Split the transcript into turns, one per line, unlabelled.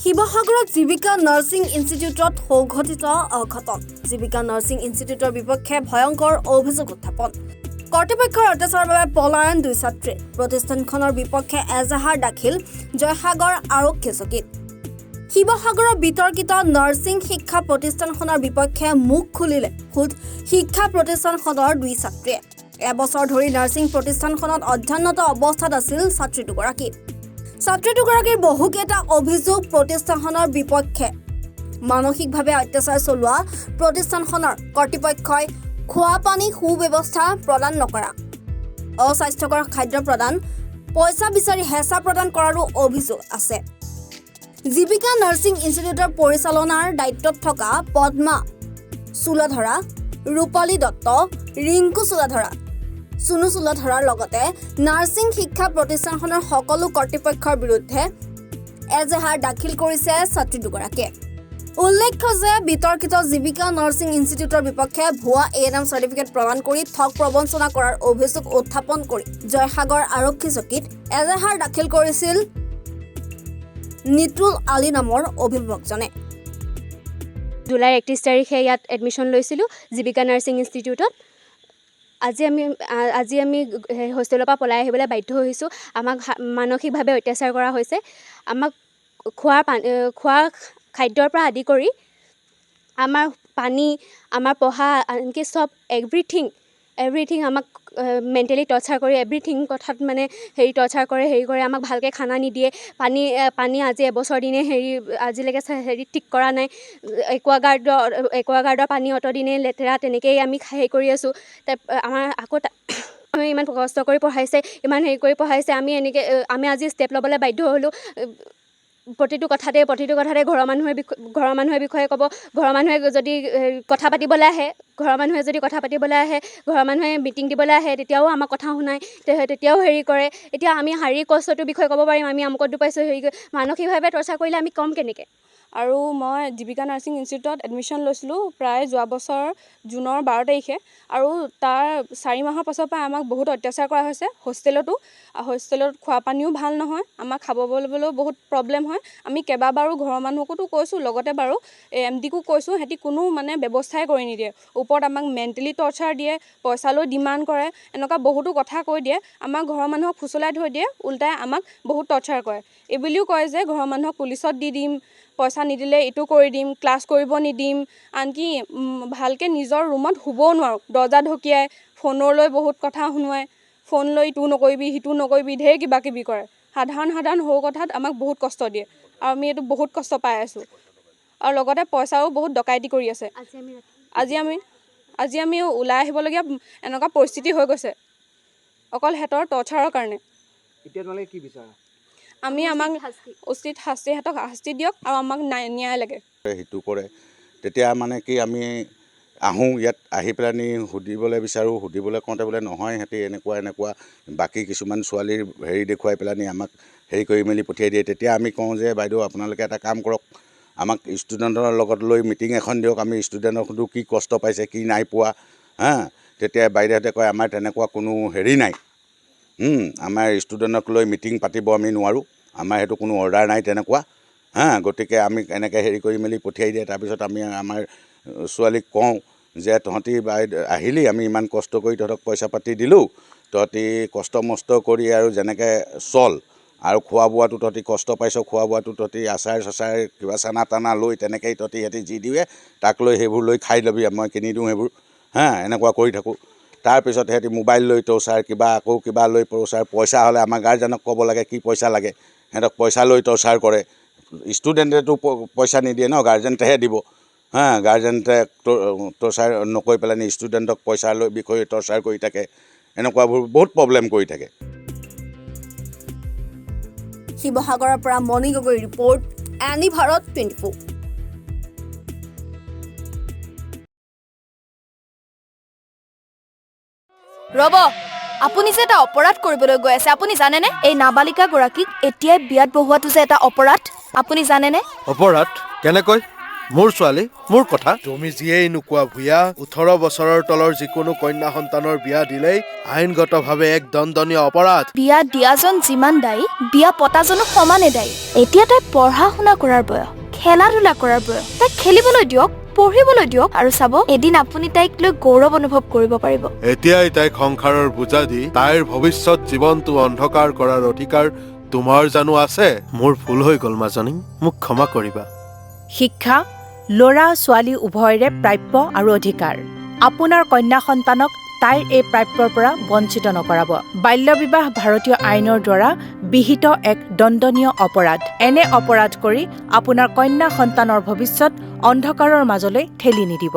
শিৱসাগৰত জীৱিকা নাৰ্ছিং ইনষ্টিটিউটত সংঘটিত অঘটন জীৱিকা নাৰ্ছিং ইনষ্টিটিউটৰ বিপক্ষে ভয়ংকৰ অভিযোগ উত্থাপন কৰ্তৃপক্ষৰ অত্যাচাৰৰ বাবে পলায়ন দুই ছাত্ৰী প্ৰতিষ্ঠানখনৰ বিপক্ষে এজাহাৰ দাখিল জয়সাগৰ আৰক্ষী চকীত শিৱসাগৰৰ বিতৰ্কিত নাৰ্ছিং শিক্ষা প্ৰতিষ্ঠানখনৰ বিপক্ষে মুখ খুলিলে খুদ শিক্ষা প্ৰতিষ্ঠানখনৰ দুই ছাত্ৰীয়ে এবছৰ ধৰি নাৰ্ছিং প্ৰতিষ্ঠানখনত অধ্যয়নৰত অৱস্থাত আছিল ছাত্ৰী দুগৰাকী ছাত্ৰী দুগৰাকীৰ বহুকেইটা অভিযোগ প্ৰতিষ্ঠানখনৰ বিপক্ষে মানসিকভাৱে অত্যাচাৰ চলোৱা প্ৰতিষ্ঠানখনৰ কৰ্তৃপক্ষই খোৱা পানী সুব্যৱস্থা প্ৰদান নকৰা অস্বাস্থ্যকৰ খাদ্য প্ৰদান পইচা বিচাৰি হেঁচা প্ৰদান কৰাৰো অভিযোগ আছে জীৱিকা নাৰ্ছিং ইনষ্টিটিউটৰ পৰিচালনাৰ দায়িত্বত থকা পদ্মা চুলাধৰা ৰূপালী দত্ত ৰিংকু চুলাধৰা সুনু চুলাধৰাৰ লগতে নাৰ্ছিং শিক্ষা প্ৰতিষ্ঠানখনৰ সকলো কৰ্তৃপক্ষৰ বিৰুদ্ধে এজাহাৰ দাখিল কৰিছে ছাত্ৰী দুগৰাকীয়ে উল্লেখ্য যে বিতৰ্কিত জীৱিকা নাৰ্ছিং ইনষ্টিটিউটৰ বিপক্ষে ভুৱা এএনএম চাৰ্টিফিকেট প্ৰদান কৰি ঠগ প্ৰবঞ্চনা কৰাৰ অভিযোগ উত্থাপন কৰি জয়সাগৰ আৰক্ষী চকীত এজাহাৰ দাখিল কৰিছিল নিতুল আলী নামৰ অভিভাৱকজনে
জুলাই 31 তাৰিখে ইয়াত এডমিশ্যন লৈছিলোঁ জীৱিকা নাৰ্ছিং ইনষ্টিটিউটত আজি আমি হোষ্টেলৰ পৰা পলাই আহিবলৈ বাধ্য হৈছোঁ আমাক মানসিকভাৱে অত্যাচাৰ কৰা হৈছে আমাক খোৱা খাদ্যৰ পৰা আদি কৰি আমাৰ পানী আমাৰ পঢ়া আনকি চব এভৰিথিং আমাক মেণ্টেলি টৰ্চাৰ কৰি এভৰিথিং কথাত মানে টৰ্চাৰ কৰে আমাক ভালকৈ খানা নিদিয়ে পানী আজি এবছৰ দিনে আজিলৈকে ঠিক কৰা নাই একুৱাগাৰ্ডৰ পানী অত দিনে লেতেৰা তেনেকেই আমি কৰি আছোঁ আমাৰ আকৌ আমি ইমান কষ্ট কৰি পঢ়াইছে ইমান কৰি পঢ়াইছে আমি আজি ষ্টেপ ল'বলৈ বাধ্য হ'লোঁ প্ৰতিটো কথাতে ঘৰৰ মানুহে বিষয়ে ক'ব ঘৰৰ মানুহে যদি কথা পাতিবলৈ আহে ঘৰৰ মানুহে মিটিং দিবলৈ আহে তেতিয়াও আমাক কথা শুনায় তেতিয়াও কৰে এতিয়া আমি শাৰীৰিক কষ্টটোৰ বিষয়ে ক'ব পাৰিম আমি আমুকত দুপাইছোঁ মানসিকভাৱে টৰ্চাৰ কৰিলে আমি কম কেনেকৈ
আৰু মই জীৱিকা নাৰ্ছিং ইনষ্টিটিউটত এডমিশ্যন লৈছিলোঁ প্ৰায় যোৱা বছৰ জুনৰ 12 তাৰিখে আৰু তাৰ 4 মাহৰ পাছৰ পৰা আমাক বহুত অত্যাচাৰ কৰা হৈছে হোষ্টেলত খোৱা পানীও ভাল নহয় আমাক খাব বলৈও বহুত প্ৰব্লেম হয় আমি কেইবাবাৰো ঘৰৰ মানুহকোতো কৈছোঁ লগতে বাৰু এমডিকো কৈছোঁ সিহঁতি কোনো মানে ব্যৱস্থাই কৰি নিদিয়ে ওপৰত আমাক মেণ্টেলি টৰ্চাৰ দিয়ে পইচা লৈ ডিমাণ্ড কৰে এনেকুৱা বহুতো কথা কৈ দিয়ে আমাক ঘৰৰ মানুহক ফুচলাই থৈ দিয়ে উল্টাই আমাক বহুত টৰ্চাৰ কৰে এইবুলিও কয় যে ঘৰৰ মানুহক পুলিচত দি দিম পইচা নিদিলে এইটো কৰি দিম ক্লাছ কৰিব নিদিম আনকি ভালকৈ নিজৰ ৰুমত শুবও নোৱাৰোঁ দৰ্জা ঢকিয়াই ফোনলৈ বহুত কথা শুনোৱাই ফোন লৈ ইটো নকৰিবি সিটো নকৰিবি ঢেৰ কিবা কিবি কৰে সাধাৰণ সৰু কথাত আমাক বহুত কষ্ট দিয়ে আৰু আমি এইটো বহুত কষ্ট পাই আছোঁ আৰু লগতে পইচাও বহুত ডকাইতি কৰি আছে আজি আমি ওলাই আহিবলগীয়া এনেকুৱা পৰিস্থিতি হৈ গৈছে অকল হেঁতৰ টৰ্চাৰৰ কাৰণে
এতিয়া তোমালোকে কি বিচাৰা
আমাক উচিত শাস্তি দিয়ক আৰু আমাক ন্যায় লাগে
সেইটো কৰে তেতিয়া মানে কি আমি আহোঁ ইয়াত আহি পেলানি সুধিবলৈ কওঁতে বোলে নহয় সিহঁতি এনেকুৱা বাকী কিছুমান ছোৱালীৰ দেখুৱাই পেলানি আমাক কৰি মেলি পঠিয়াই দিয়ে তেতিয়া আমি কওঁ যে বাইদেউ আপোনালোকে এটা কাম কৰক আমাক ষ্টুডেণ্টৰ লগত লৈ মিটিং এখন দিয়ক আমি ষ্টুডেণ্টক সুধোঁ কি কষ্ট পাইছে কি নাই পোৱা তেতিয়া বাইদেউহঁতে কয় আমাৰ তেনেকুৱা কোনো নাই আমাৰ ষ্টুডেণ্টক লৈ মিটিং পাতিব আমি নোৱাৰোঁ আমাৰ সেইটো কোনো অৰ্ডাৰ নাই তেনেকুৱা গতিকে আমি এনেকৈ কৰি মেলি পঠিয়াই দিয়ে তাৰপিছত আমি আমাৰ ছোৱালীক কওঁ যে তহঁতি আহিলি আমি ইমান কষ্ট কৰি তহঁতক পইচা পাতি দিলোঁ তহঁতি কষ্ট মষ্ট কৰি আৰু যেনেকৈ চল আৰু খোৱা বোৱাটো তহঁতি কষ্ট পাইছ খোৱা বোৱাটো তহঁতি আচাৰ চাচাৰ কিবা চানা টানা লৈ তেনেকৈয়ে সিহঁতি যি দিয়ে তাক লৈ সেইবোৰ লৈ খাই ল'বি মই কিনি দিওঁ সেইবোৰ এনেকুৱা কৰি থাকোঁ তাৰপিছত সিহঁতি মোবাইল লৈ টৰ্চাৰ কিবা লৈ টৰ্চাৰ পইচা হ'লে আমাৰ গাৰ্জেনক ক'ব লাগে কি পইচা লাগে সিহঁতক পইচা লৈ টৰ্চাৰ কৰে ষ্টুডেণ্টেতো পইচা নিদিয়ে ন গাৰ্জেণ্টেহে দিব গাৰ্জেণ্টে টৰ্চাৰ নকৰি পেলাই ষ্টুডেণ্টক পইচা লৈ বিষয়ে টৰ্চাৰ কৰি থাকে এনেকুৱাবোৰ বহুত প্ৰব্লেম কৰি থাকে
শিৱসাগৰৰ পৰা মণি গগৈ ৰিপৰ্ট এনি ভাৰত 24
ৰব আপুনি যে এটা অপৰাধ কৰিবলৈ গৈ আছে আপুনি জানেনে এই নাবালিকা গৰাকীক এতিয়াই বিয়াত বহুৱাটো যে এটা অপৰাধ আপুনি জানেনে
অপৰাধ কেনেকৈ মোৰ ছোৱালী মোৰ কথা তুমি যিয়েই নোকোৱা ভূঞা 18 বছৰৰ তলৰ যিকোনো কন্যা সন্তানৰ বিয়া দিলেই আইনগতভাৱে এক দণ্ডনীয় অপৰাধ
বিয়া দিয়াজন যিমান দায়ী বিয়া পতাজনো সমানে দায়ী এতিয়া তাই পঢ়া শুনা কৰাৰ বয়স খেলা ধূলা কৰাৰ বয়স তাইক খেলিবলৈ দিয়ক পঢ়িবলৈ দিয়ক আৰু চাব এদিন আপুনি তাইক লৈ গৌৰৱ অনুভৱ কৰিব পাৰিব
এতিয়াই তাইক সংসাৰৰ বুজা দি তাইৰ ভৱিষ্যত জীৱনটো অন্ধকাৰ কৰাৰ অধিকাৰ তোমাৰ জানো আছে মোৰ ভুল হৈ গ'ল মাজনী মোক ক্ষমা কৰিবা
শিক্ষা ল'ৰা ছোৱালী উভয়ৰে প্ৰাপ্য আৰু অধিকাৰ আপোনাৰ কন্যা সন্তানক তাইৰ এই প্ৰাপ্যৰ পৰা বঞ্চিত নকৰাব বাল্য বিবাহ ভাৰতীয় আইনৰ দ্বাৰা বিহিত এক দণ্ডনীয় অপৰাধ এনে অপৰাধ কৰি আপোনাৰ কন্যা সন্তানৰ ভৱিষ্যত অন্ধকাৰৰ মাজলৈ ঠেলি নিদিব